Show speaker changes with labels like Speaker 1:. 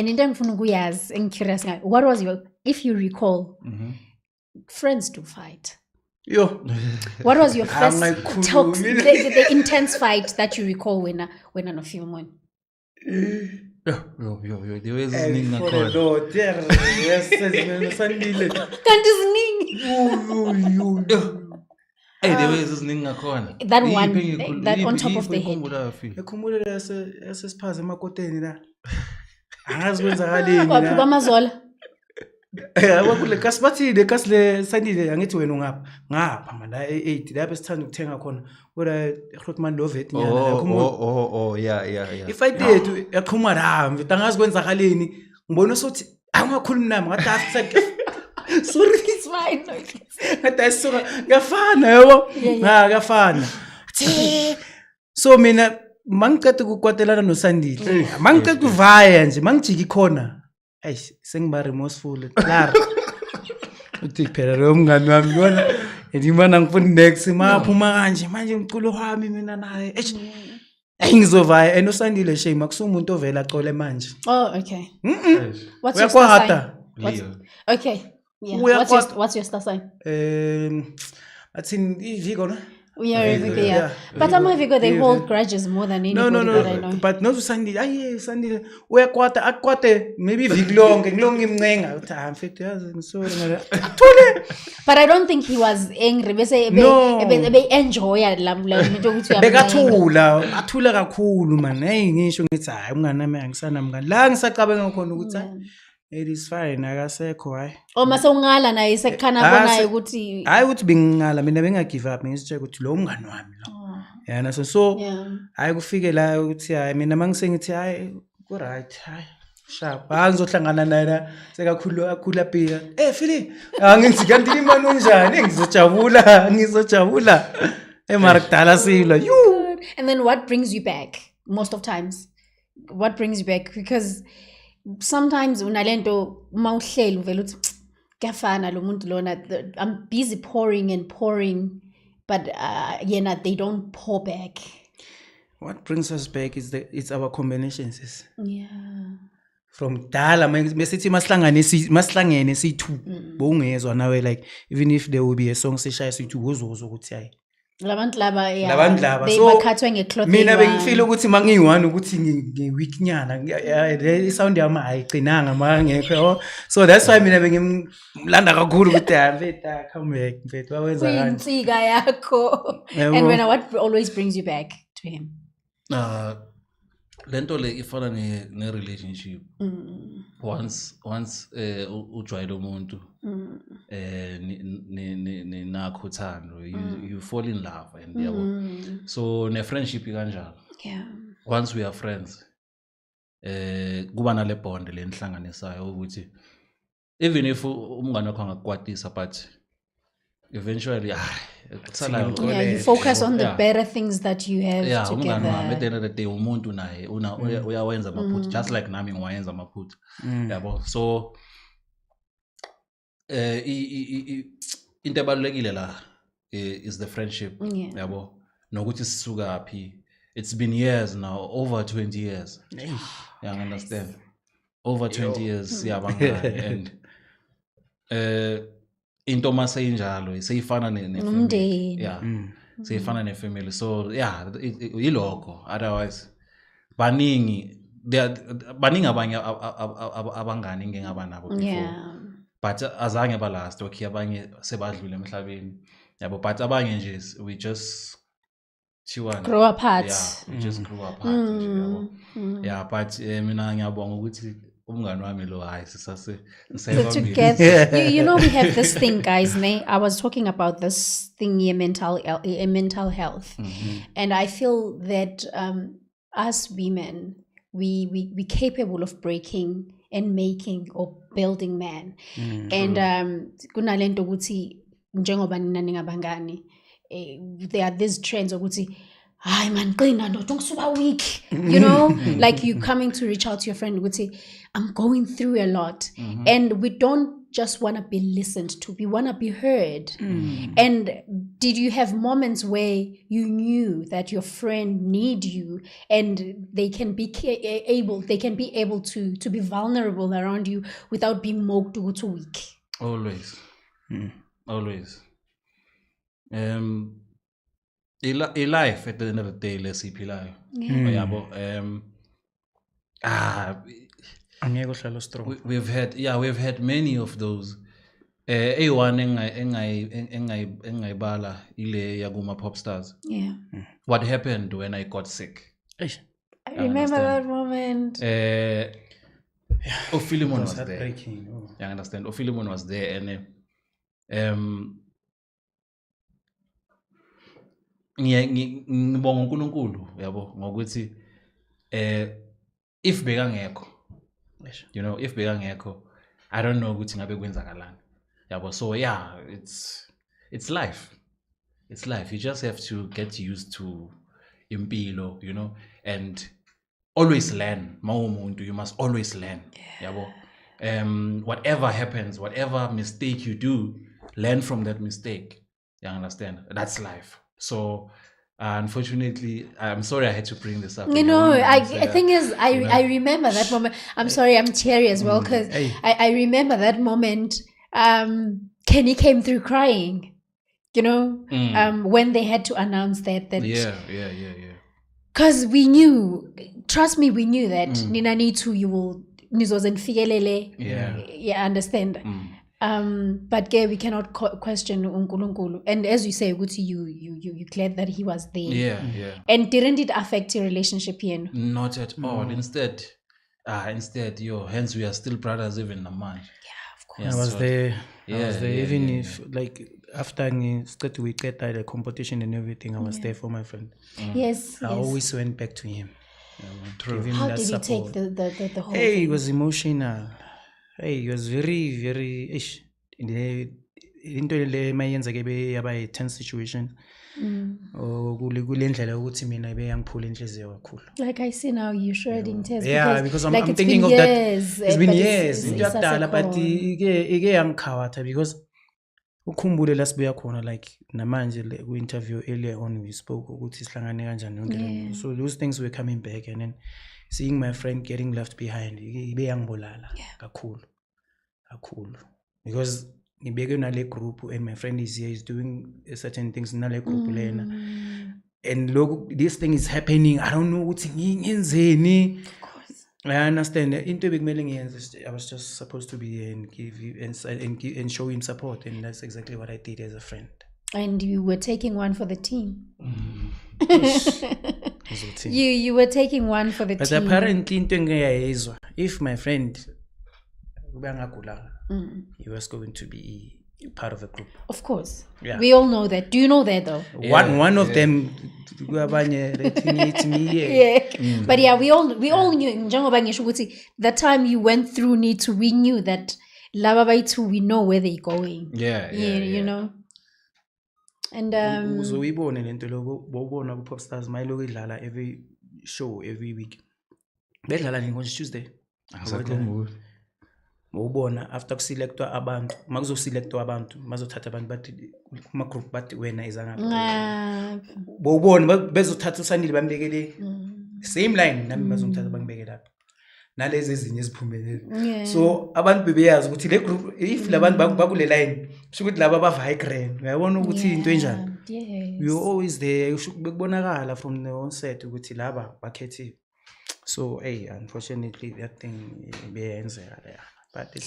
Speaker 1: And into engifuna ukuyazi, engicurious ngayo, what was your, if you recall, friends do fight.
Speaker 2: Yo.
Speaker 1: What was your first
Speaker 2: Angayikhulumi.
Speaker 1: the intense fight that you recall when no film on?
Speaker 3: Yo, the way ziningi
Speaker 2: For
Speaker 3: ngakhona.
Speaker 2: no, dear. Yes, Sandile.
Speaker 1: Kanti ziningi.
Speaker 3: Hey, the way ziningi ngakhona.
Speaker 1: That one, that on top of the head.
Speaker 2: Ekhumbule yasesiphaza emakoteni la. Angazi kwenzakaleni
Speaker 1: Waphuka
Speaker 2: la.
Speaker 1: amazola.
Speaker 2: Wakule kasibathile kasile Sandile angithi wena ngapha manje e8 lapho esithanda ukuthenga khona. Kodwa Grootman Lovet nyana yakhumbula.
Speaker 3: Oh, yeah.
Speaker 2: Ifight yethu yaqhuma la mfethu angazi kwenzakaleni. Ngibona sothi angakhulumi nami ngathi after sorry
Speaker 1: It's fine.
Speaker 2: ngathi ayisuka ngafana yabo ngakafana so mina mangicede ukukwatelana noSandile mangicede uvaya nje mangijiki khona eish sengiba remorseful claro uthi phela lo mngani wami yona ndimana ngifuna next maphuma kanje manje umculo wami mina naye eish ngizovaya enoSandile shame akusumuntu ovela acole manje
Speaker 1: Oh, okay. What's your star
Speaker 2: uyakwahata
Speaker 1: sign?
Speaker 3: Leo.
Speaker 1: Okay. Yeah.
Speaker 2: Uyakwahata.
Speaker 1: What's your star sign?
Speaker 2: athini iviko no
Speaker 1: Yeah,
Speaker 3: Virgo,
Speaker 1: yeah.
Speaker 2: yeah.
Speaker 1: But I'm Virgo, they
Speaker 2: Yeah,
Speaker 1: hold
Speaker 2: yeah.
Speaker 1: grudges more than anybody that I know.
Speaker 2: but no Sandile aye Sandile uyakwata akwate maybe iviki lonke ngilonke imncenga uthi mfethu yazi ngisori ngala athule
Speaker 1: But I don't think he was angry.
Speaker 2: No.
Speaker 1: Be enjoy la into ukuthi uyamncenga.
Speaker 2: bekathula athula kakhulu man hey ngisho ngithi hayi umngane nami angisana mngane la ngisacabanga khona ukuthi it is fine akasekho hayi
Speaker 1: Oh, mase ungala naye sekukhana bonayo ukuthi
Speaker 2: hayi ukuthi bengingala mina benga give up ngisitshela ukuthi lo mngane wami lo yana so
Speaker 1: yeah.
Speaker 2: hayi kufike la ukuthi hayi mina mangisengithi hayi ku right hayi sharp angizohlangana naye la sekakhulu pia Philip angithi kanti imani unjani ngizojabula mara kudala silo you
Speaker 1: And then what brings you back most of times? What brings you back? Because sometimes unalento mawuhleli uvela uthi kuyafana lo muntu lona I'm busy pouring but they don't pour back.
Speaker 2: what brings us back is it's our combinations
Speaker 1: Yeah.
Speaker 2: from dala mesithi masihlangene siyi2 bowungezwa nawe like even if there will be a song seshaya siyi2 uzozwa ukuthi hayi
Speaker 1: Labantu laba
Speaker 2: Labantu laba.
Speaker 1: they
Speaker 2: So,
Speaker 1: bakhathwe ngeclothing.
Speaker 2: mina bengifeel ukuthi mangiyi1 ukuthi ngiweak nyana le sound yami ayiqinanga mangekho so that's why mina bengimlanda kakhulu ukuthi mfethu come back mfethu wawenza kanje
Speaker 1: Kuyinsika yakho.
Speaker 2: Yabo.
Speaker 1: And when what always brings you back to him?
Speaker 3: Lento le ifana ne relationship. Once ujwayele umuntu ni nakho uthando you fall in love and yabo. So ne friendship kanjalo.
Speaker 1: Yeah.
Speaker 3: Once we are friends kuba nale bond le nhlanganisayo ukuthi even if umngane wakho angakwatisa but eventually
Speaker 1: Yeah, you focus on the better things that you have
Speaker 3: umngane wami at the
Speaker 1: together.
Speaker 3: end of the day umuntu naye uyawenza amaphutha just like nami ngiwayenza amaphutha yabo so into ebalulekile la is the friendship
Speaker 1: Yeah.
Speaker 3: yabo nokuthi sisuka phi. It's been years now, over 20 years. Yeah, I understand. Over 20 years siyabangani and into mase injalo seyifana
Speaker 1: Nomndeni.
Speaker 3: yeah seyifana ne-family so yeah yilokho otherwise baningi abanye abangani ngengaba nabo before
Speaker 1: Yeah.
Speaker 3: but azange balast okay abanye sebadlule emhlabeni yabo but abanye nje we just
Speaker 1: Grow apart.
Speaker 3: yeah we just grew apart nje yabo yeah but mina ngiyabonga ukuthi umngani wami lo hayi sisase
Speaker 1: So together, you know, we have this thing, guys. I was talking about this thing here, mental health, and I feel that us women, we capable of breaking and making or building men, and kunalento ukuthi njengoba nina ningabangani, there are these trends ukuthi "Hi man, don't super weak." You know, like you coming to reach out to your friend would say, "I'm going through a lot," and we don't just want to be listened to, we want to be heard. And did you have moments where you knew that your friend need you and they can be able to be vulnerable around you without being mocked or too weak?
Speaker 3: Always. Always. A life at the end of the day, let's see pilayo.
Speaker 2: Angeke uhlale strong.
Speaker 3: We've had many of those. A1 engayibala ile yakuma pop stars.
Speaker 1: Yeah.
Speaker 3: What happened when I got sick?
Speaker 2: Eish.
Speaker 1: I remember that moment.
Speaker 3: Ophilimon was there.
Speaker 2: Heartbreaking. Oh.
Speaker 3: You understand? Ophilimon was there, and ngibonga uNkulunkulu yabo ngokuthi if bekangekho,
Speaker 2: Eish.
Speaker 3: you know, if bekangekho, I don't know ukuthi ngabe kwenzakalani yabo. So yeah, it's life. It's life. You just have to get used to impilo, you know, and always learn. Mawumuntu, you must always learn yabo. Whatever happens, whatever mistake you do, learn from that mistake. You understand? That's life. So unfortunately, I'm sorry I had to bring this up.
Speaker 1: You know, I think is I remember that moment. I'm sorry, I'm teary as well because I remember that moment. Kenny came through crying, you know, when they had to announce that
Speaker 3: yeah.
Speaker 1: Because we knew, trust me, we knew that Nina Nitu you will nizozeni fikelele. Yeah, understand. But we cannot question uNkulunkulu. And as you say, you glad that he was there.
Speaker 3: Yeah.
Speaker 1: And didn't it affect your relationship here?
Speaker 3: Not at all. Instead, hence we are still brothers even now, man.
Speaker 1: Yeah, of course.
Speaker 2: I was there. Even
Speaker 3: yeah.
Speaker 2: if like after we get the competition and everything, I was there for my friend.
Speaker 1: Yes.
Speaker 2: I always went back to him.
Speaker 3: True.
Speaker 1: How did he take the whole
Speaker 2: Hey,
Speaker 1: thing?
Speaker 2: it was emotional. Hey, it was very, very ish. Into le mayenzeke be yaba a tense situation. Kule ndlela ukuthi mina beyangiphula inhliziyo kakhulu.
Speaker 1: Like I see now, you sure didn't test.
Speaker 2: Yeah, because I'm
Speaker 1: it's
Speaker 2: thinking
Speaker 1: been
Speaker 2: of that.
Speaker 1: years,
Speaker 2: It's been
Speaker 1: but
Speaker 2: years. Into
Speaker 1: it's
Speaker 2: yakudala, but
Speaker 1: such
Speaker 2: ike yangikhawatha because ukhumbule la sibuya khona like namanje ku interview earlier on we spoke ukuthi sihlangane kanjani yonke lento. So those things were coming back and then seeing my friend getting left behind ibe yangibolala kakhulu because ngibeke nale group and my friend is here is doing certain things nale group lena and look this thing is happening I don't know ukuthi ngiyenzeni.
Speaker 1: Of course.
Speaker 2: I understand into bekumele ngiyenze. I was just supposed to be here and give you and show him support, and that's exactly what I did as a friend.
Speaker 1: And you were taking one for the team.
Speaker 2: Team.
Speaker 1: You were taking one for the
Speaker 2: But
Speaker 1: team.
Speaker 2: apparently into engiyayizwa if my friend ubangagulanga he was going to be part of the group.
Speaker 1: Of course.
Speaker 2: Yeah.
Speaker 1: We all know that. Do you know that though?
Speaker 2: One of them abanye rating me.
Speaker 1: Yeah. But yeah, we all knew njengoba ngisho ukuthi the time you went through we knew that laba bayithu we know where they're going.
Speaker 3: Yeah.
Speaker 1: You know. And
Speaker 2: uzoyibone lento lo bobona ku Pop Stars mayiloko idlala every show every week. Bedlala nje Tuesday. Ubona after kuselectwa abantu makuzoselectwa abantu mazothatha abantu bathi kuma group bathi wena izanga bobona bezothatha usanile bambekele same line nami bazomthatha bangibeke lapha nalezi ezinye eziphumelele. So abantu bebeyazi ukuthi le group if labantu bakule line kusho ukuthi laba bava high grade uyabona ukuthi into enjani. You always there bekubonakala from the onset ukuthi laba bakhethiwe. So unfortunately that thing beyenzeka there. But it's